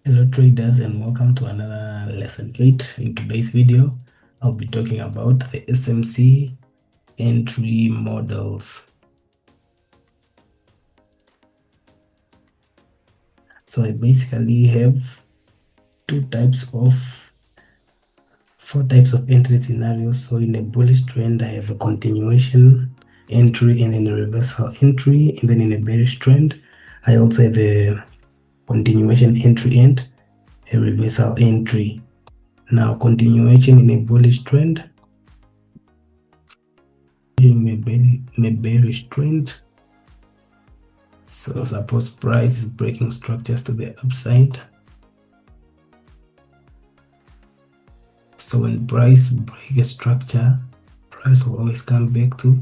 Hello traders, and welcome to another lesson 8. In today's video, I'll be talking about the SMC entry models. So I basically have four types of entry scenarios. So in a bullish trend, I have a continuation entry and then a reversal entry, and then in a bearish trend, I also have a continuation entry and a reversal entry. Now, continuation in a bullish trend, in a bearish trend. So suppose price is breaking structures to the upside. So when price breaks a structure, price will always come back to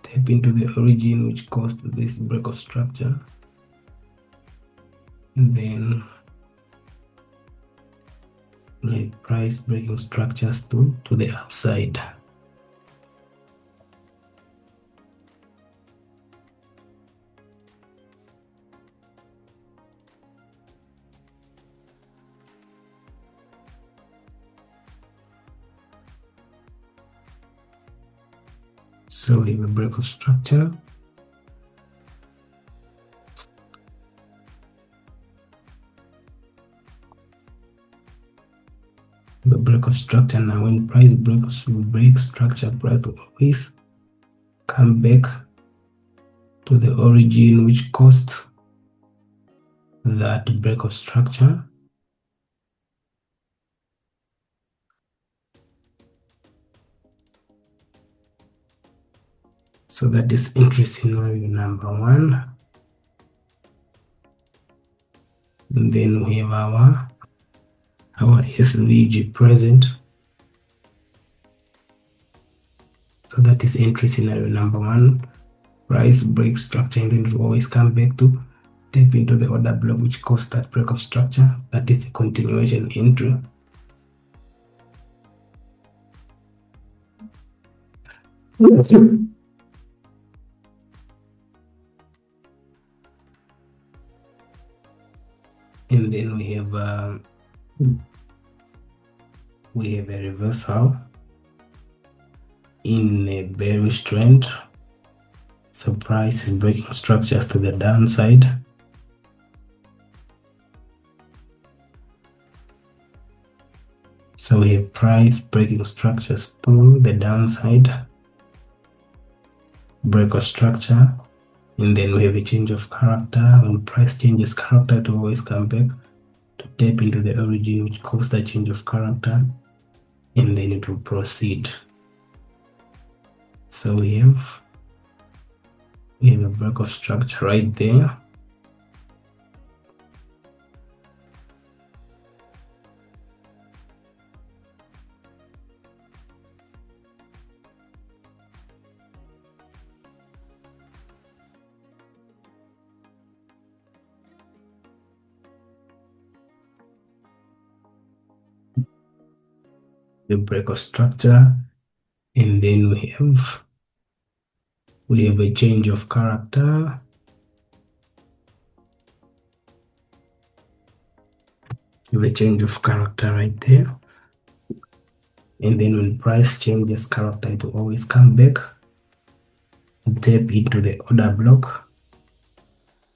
tap into the origin which caused this break of structure. And then make price breaking structures to the upside. So we have a break of structure. The break of structure. Now when price breaks structure, price will always come back to the origin which caused that break of structure. So that is entry scenario number 1. And then we have our SVG present. So that is entry scenario number 1. Price break structure, and then it will always come back to tap into the order block which caused that break of structure. That is a continuation entry. And then we have a reversal in a bearish trend. So price is breaking structures to the downside. So we have price breaking structures to the downside, break of structure, and then we have a change of character. When price changes character, to always come back to tap into the origin which caused that change of character, and then it will proceed. So we have a break of structure right there. The break of structure, and then we have a change of character. We have a change of character right there. And then when price changes character, it will always come back and tap into the order block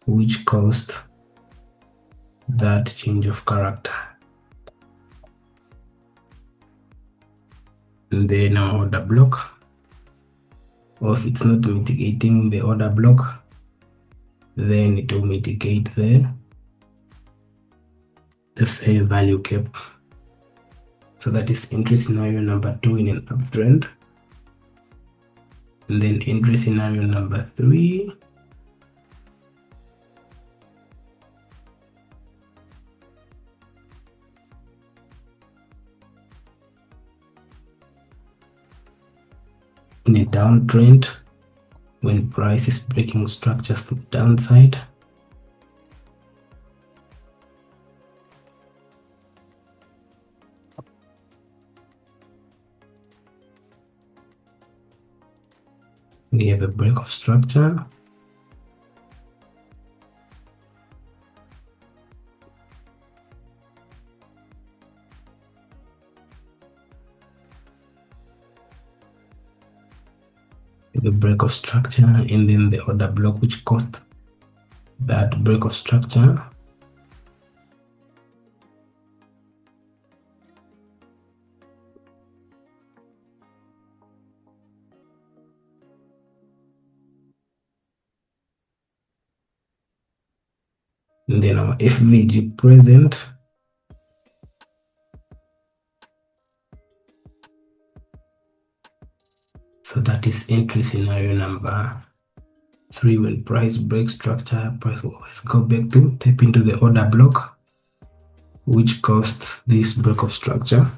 which caused that change of character. And then our order block, or if it's not mitigating the order block, then it will mitigate the fair value gap. So that is entry scenario number 2 in an uptrend. And then entry scenario number 3. In a downtrend, when price is breaking structures to the downside. We have a break of structure. the break of structure, and then the order block which caused that break of structure. And then our FVG present. So that is entry scenario number 3. When price breaks structure, price will always go back to tap into the order block which caused this break of structure.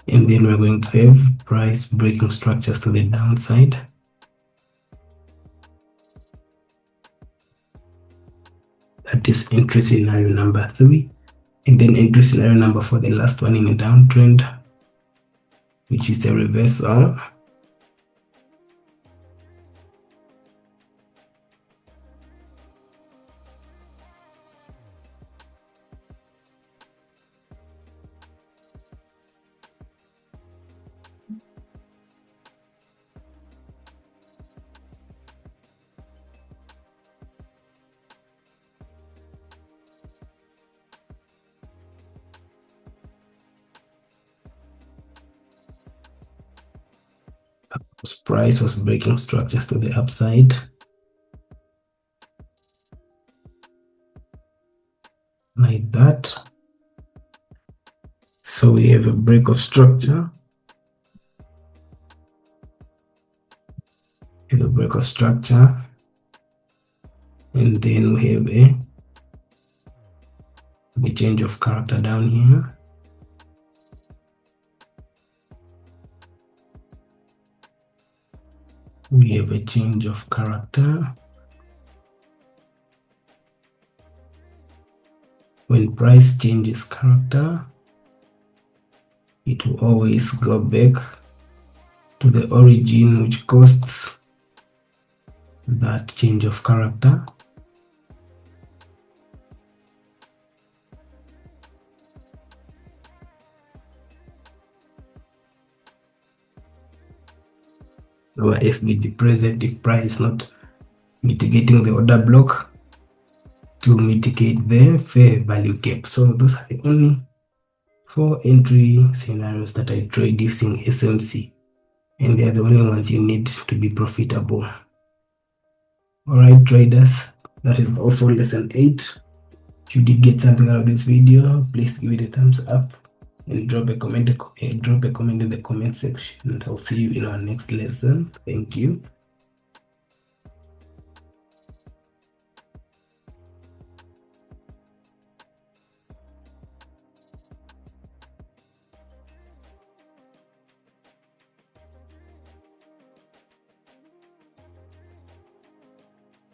And then we're going to have price breaking structures to the downside. That is entry scenario number 3. And then entry scenario number 4, the last one in a downtrend, which is a reversal. Price was breaking structures to the upside, like that. So we have a break of structure, and then we have the change of character down here. We have a change of character. When price changes character, it will always go back to the origin which caused that change of character. Or FVD present if price is not mitigating the order block to mitigate the fair value gap. So those are the only 4 entry scenarios that I trade using SMC, and they are the only ones you need to be profitable. Alright traders, that is all for lesson 8. If you did get something out of this video, please give it a thumbs up and drop a comment in the comment section, and I'll see you in our next lesson. Thank you.